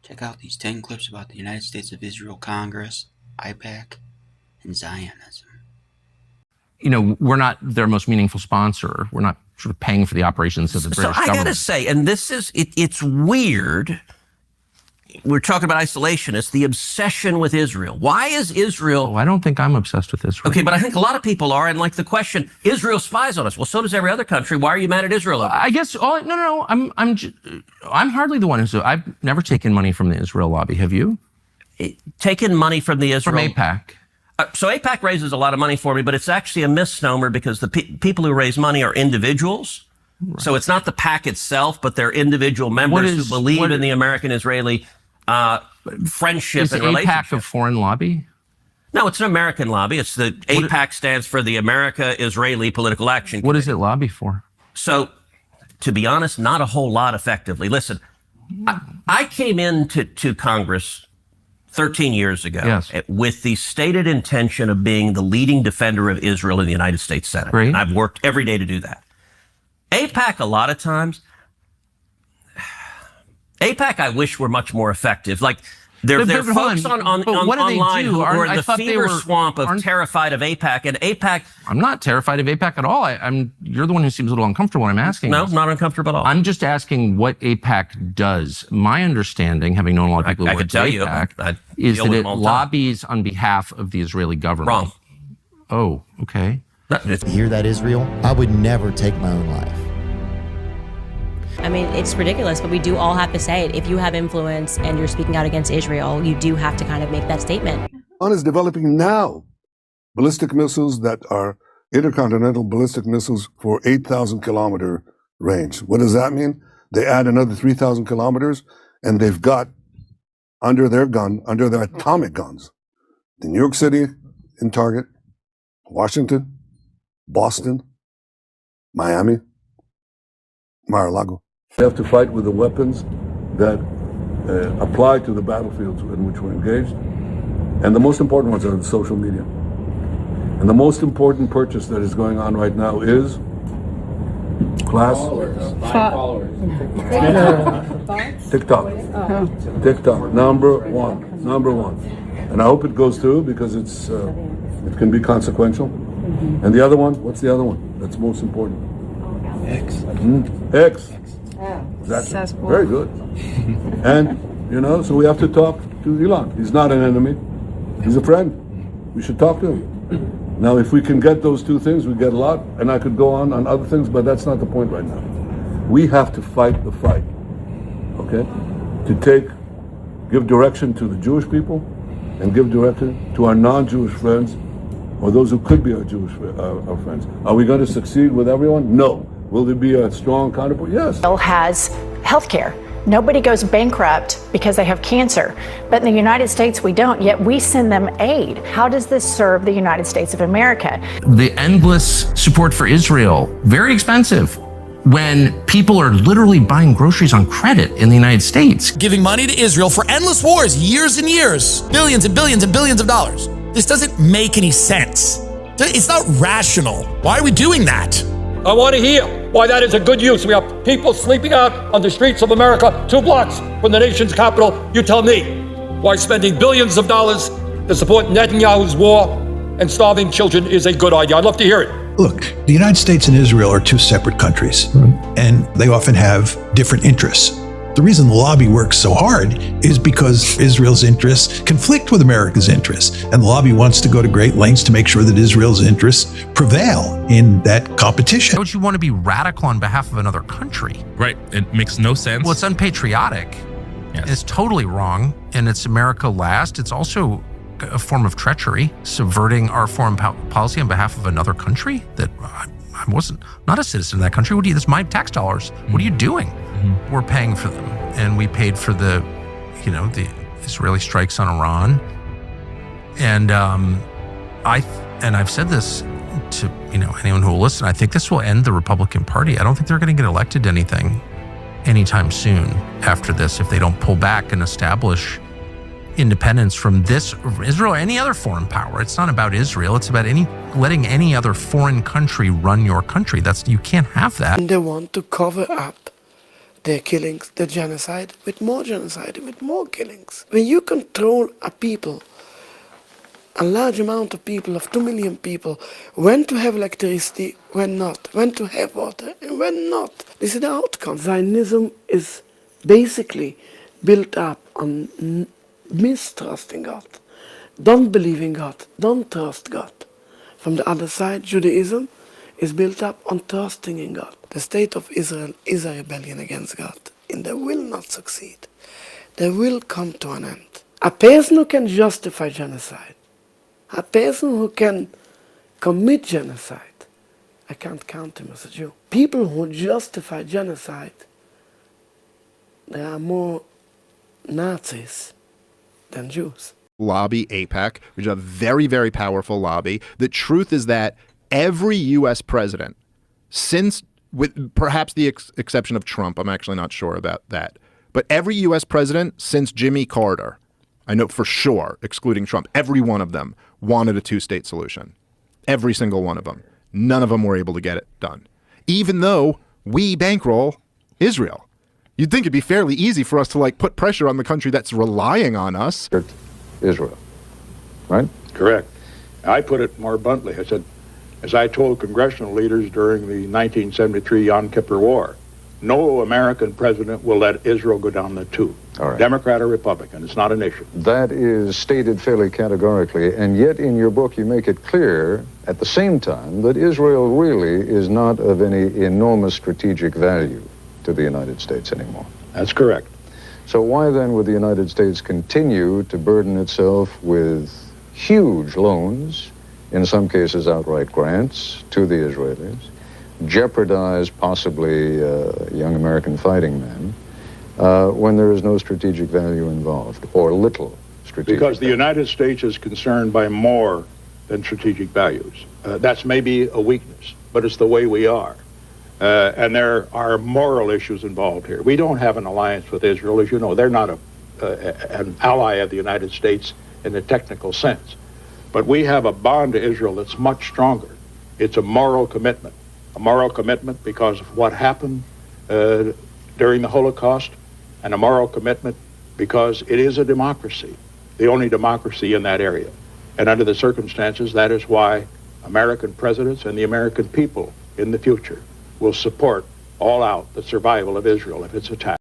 Check out these 10 clips about the United States of Israel Congress, AIPAC, and Zionism. You know, we're not their most meaningful sponsor. We're not sort of paying for the operations of the British government. So I got to say, and this is, it's weird. We're talking about isolationists, the obsession with Israel. Why is Israel... Oh, I don't think I'm obsessed with Israel. Okay, but I think a lot of people are, and like the question, Israel spies on us. Well, so does every other country. Why are you mad at Israel? I guess, no, I'm hardly the one who's... I've never taken money from the Israel lobby. Have you? Taken money from the Israel... From AIPAC. So AIPAC raises a lot of money for me, but it's actually a misnomer because the people who raise money are individuals. Right. So it's not the PAC itself, but they're individual members who believe in the American-Israeli friendship and relationship. Is AIPAC a foreign lobby? No, it's an American lobby. It's the AIPAC stands for the America-Israeli Political Action Committee. What does it lobby for? So, to be honest, not a whole lot effectively. Listen, I came into Congress 13 years ago with the stated intention of being the leading defender of Israel in the United States Senate. Great. And I've worked every day to do that. AIPAC, a lot of times, AIPAC, I wish were much more effective. Like, there are folks online who are in the fever swamp of terrified of AIPAC, and AIPAC... I'm not terrified of AIPAC at all. You're the one who seems a little uncomfortable when I'm asking. No, not uncomfortable at all. I'm just asking what AIPAC does. My understanding, having known a lot of people who work at AIPAC, is that it lobbies on behalf of the Israeli government. Wrong. Oh, okay. Hear that, Israel? I would never take my own life. I mean, it's ridiculous, but we do all have to say it. If you have influence and you're speaking out against Israel, you do have to kind of make that statement. Iran is developing now ballistic missiles that are intercontinental ballistic missiles for 8,000 kilometer range. What does that mean? They add another 3,000 kilometers, and they've got under their atomic guns, the New York City in target, Washington, Boston, Miami, Mar-a-Lago. We have to fight with the weapons that apply to the battlefields in which we're engaged. And the most important ones are the social media. And the most important purchase that is going on right now is TikTok. TikTok, number one. And I hope it goes through because it can be consequential. And the other one, what's the other one that's most important? X. That's very good. And, so we have to talk to Elon. He's not an enemy. He's a friend. We should talk to him. Now, if we can get those two things, we get a lot. And I could go on other things, but that's not the point right now. We have to fight the fight, okay? To give direction to the Jewish people and give direction to our non-Jewish friends or those who could be our Jewish our friends. Are we going to succeed with everyone? No. Will there be a strong counterpoint? Yes. Israel has health care. Nobody goes bankrupt because they have cancer. But in the United States, we don't, yet we send them aid. How does this serve the United States of America? The endless support for Israel, very expensive, when people are literally buying groceries on credit in the United States. Giving money to Israel for endless wars, years and years, billions and billions and billions of dollars. This doesn't make any sense. It's not rational. Why are we doing that? I want to hear why that is a good use. We have people sleeping out on the streets of America 2 blocks from the nation's capital. You tell me why spending billions of dollars to support Netanyahu's war and starving children is a good idea. I'd love to hear it. Look, the United States and Israel are 2 separate countries, and they often have different interests. The reason the lobby works so hard is because Israel's interests conflict with America's interests, and the lobby wants to go to great lengths to make sure that Israel's interests prevail in that competition. Why would you want to be radical on behalf of another country? Right. It makes no sense. Well, it's unpatriotic. Yes. It's totally wrong, and it's America last. It's also a form of treachery, subverting our foreign policy on behalf of another country that I wasn't not a citizen of that country. That's my tax dollars. What are you doing? We're paying for them, and we paid for the Israeli strikes on Iran. And I've said this to anyone who will listen. I think this will end the Republican Party. I don't think they're going to get elected to anything anytime soon after this if they don't pull back and establish independence from this Israel or any other foreign power. It's not about Israel. It's about letting any other foreign country run your country. You can't have that. They want to cover up their killings, their genocide, with more genocide, with more killings. When you control a people, a large amount of people, of 2 million people, when to have electricity, when not, when to have water, and when not. This is the outcome. Zionism is basically built up on mistrusting God. Don't believe in God. Don't trust God. From the other side, Judaism is built up on trusting in God. The state of Israel is a rebellion against God, and they will not succeed. They will come to an end. A person who can justify genocide, a person who can commit genocide, I can't count him as a Jew. People who justify genocide, there are more Nazis than Jews. Lobby AIPAC, which is a very, very powerful lobby. The truth is that every U.S. president, since, with perhaps the exception of Trump, I'm actually not sure about that, but every U.S. president since Jimmy Carter, I know for sure, excluding Trump, every one of them wanted a two-state solution. Every single one of them. None of them were able to get it done. Even though we bankroll Israel. You'd think it'd be fairly easy for us to put pressure on the country that's relying on us. Israel, right? Correct. I put it more bluntly. I said, as I told congressional leaders during the 1973 Yom Kippur War, no American president will let Israel go down the tube. All right. Democrat or Republican, it's not an issue. That is stated fairly categorically, and yet in your book you make it clear at the same time that Israel really is not of any enormous strategic value to the United States anymore. That's correct. So why then would the United States continue to burden itself with huge loans, in some cases outright grants, to the Israelis, jeopardize possibly young American fighting men, when there is no strategic value involved, or little strategic Because the value? United States is concerned by more than strategic values. That's maybe a weakness, but it's the way we are. And there are moral issues involved here. We don't have an alliance with Israel, as you know. They're not an ally of the United States in the technical sense. But we have a bond to Israel that's much stronger. It's a moral commitment because of what happened during the Holocaust, and a moral commitment because it is a democracy, the only democracy in that area. And under the circumstances, that is why American presidents and the American people in the future will support all out the survival of Israel if it's attacked.